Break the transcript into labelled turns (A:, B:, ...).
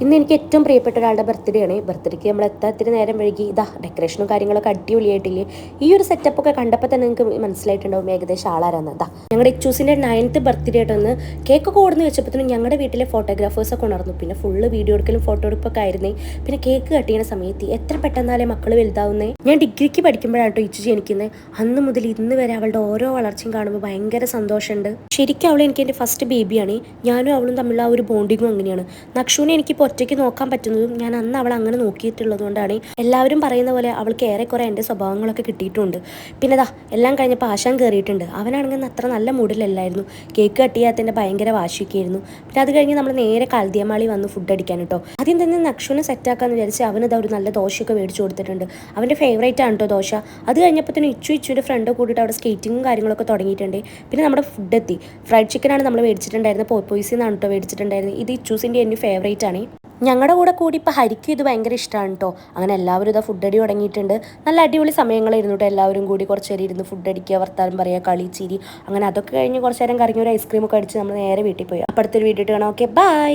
A: ഇന്ന് എനിക്ക് ഏറ്റവും പ്രിയപ്പെട്ട ഒരാളുടെ ബർത്ത്ഡേ ആണ്. ബർത്ത്ഡേക്ക് നമ്മൾ എത്താത്തിരി നേരം വൈകി. ഇതാ ഡെക്കറേഷനും കാര്യങ്ങളൊക്കെ അടിപൊളിയായിട്ടില്ലേ. ഈ ഒരു സെറ്റപ്പ് ഒക്കെ കണ്ടപ്പോൾ തന്നെ നിങ്ങൾക്ക് മനസ്സിലായിട്ടുണ്ടാവും ഏകദേശം ആളാരാന്ന്. ഇതാ ഞങ്ങളുടെ ഇച്ചൂസിൻ്റെ 9th ബർത്ത്ഡേ ആയിട്ടൊന്ന് കേക്ക് ഓടുന്ന് വെച്ചപ്പോഴത്തേനും ഞങ്ങളുടെ വീട്ടിലെ ഫോട്ടോഗ്രാഫേഴ്സൊക്കെ ഉണർന്നു. പിന്നെ ഫുള്ള് വീഡിയോ എടുക്കലും ഫോട്ടോ എടുപ്പൊക്കെ ആയിരുന്നേ. പിന്നെ കേക്ക് കട്ട് ചെയ്യുന്ന സമയത്ത് എത്ര പെട്ടെന്നാലേ മക്കൾ വലുതാവുന്നേ. ഞാൻ ഡിഗ്രിക്ക് പഠിക്കുമ്പോഴാണ് കേട്ടോ ഇച്ചു ജനിക്കുന്നത്. അന്ന് മുതൽ ഇന്ന് വരെ അവളുടെ ഓരോ വളർച്ചയും കാണുമ്പോൾ ഭയങ്കര സന്തോഷമുണ്ട്. ശരിക്കും അവൾ എനിക്ക് എൻ്റെ ഫസ്റ്റ് ബേബിയാണ്. ഞാനും അവളും തമ്മിലുള്ള ആ ഒരു ബോണ്ടിങ്ങും അങ്ങനെയാണ്. നക്ഷുവിനെ എനിക്ക് ഒറ്റയ്ക്ക് നോക്കാൻ പറ്റുന്നതും ഞാൻ അന്ന് അവൾ അങ്ങനെ നോക്കിയിട്ടുള്ളത് കൊണ്ടാണ്. എല്ലാവരും പറയുന്ന പോലെ അവൾക്ക് ഏറെക്കുറെ എൻ്റെ സ്വഭാവങ്ങളൊക്കെ കിട്ടിയിട്ടുണ്ട്. പിന്നെ ദാ എല്ലാം കഴിഞ്ഞപ്പോൾ ആശാൻ കയറിയിട്ടുണ്ട്. അവനാണെങ്കിൽ അത്ര നല്ല മൂഡിലല്ലായിരുന്നു. കേക്ക് കട്ട് ചെയ്യാത്തതിൻ്റെ ഭയങ്കര വാശിയൊക്കെ ആയിരുന്നു. പിന്നെ അത് കഴിഞ്ഞ് നമ്മൾ നേരെ കാൽദിയമാളി വന്ന് ഫുഡ് അടിക്കാൻ കേട്ടോ. ആദ്യം തന്നെ നക്ഷുവിനെ സെറ്റാക്കാന്ന് വിചാരിച്ച് അവനത് ഒരു നല്ല ദോശയൊക്കെ മേടിച്ചു കൊടുത്തിട്ടുണ്ട്. അവൻ്റെ ഫേവറേറ്റ് ആണ് കേട്ടോ ദോശ. അത് കഴിഞ്ഞപ്പോൾ തന്നെ ഇച്ചുവിൻ്റെ ഫ്രണ്ട് കൂടിയിട്ട് അവിടെ സ്കേറ്റിങ്ങും കാര്യങ്ങളൊക്കെ തുടങ്ങിയിട്ടുണ്ട്. പിന്നെ നമ്മുടെ ഫുഡ് എത്തി. ഫ്രൈഡ് ചിക്കനാണ് നമ്മൾ മേടിച്ചിട്ടുണ്ടായിരുന്നത്. പോപ്പോയ്സിൽ നിന്നാണ് കേട്ടോ മേടിച്ചിട്ടുണ്ടായിരുന്നത്. ഇത് ഇച്ചൂസിൻ്റെ എൻ്റെ ഫേവറേറ്റ് ആണ്. ഞങ്ങളുടെ കൂടി ഇപ്പോൾ ഹരിക്കും ഇത് ഭയങ്കര ഇഷ്ടമാണ് കേട്ടോ. അങ്ങനെ എല്ലാവരും ഇതാ ഫുഡ് അടി തുടങ്ങിയിട്ടുണ്ട്. നല്ല അടിപൊളി സമയങ്ങളായിരുന്നു കേട്ടോ. എല്ലാവരും കൂടി കുറച്ച് നേരം ഇരുന്ന് ഫുഡ് അടിക്കുക, വർത്താനം പറയുക, കളി ചിരി. അങ്ങനെ അതൊക്കെ കഴിഞ്ഞ് കുറച്ച് നേരം കറങ്ങി ഒരു ഐസ്ക്രീമൊക്കെ അടിച്ച് നമ്മൾ നേരെ വീട്ടിൽ പോയി. അപ്പോൾ അടുത്തൊരു വീഡിയോ കാണാം. Okay bye.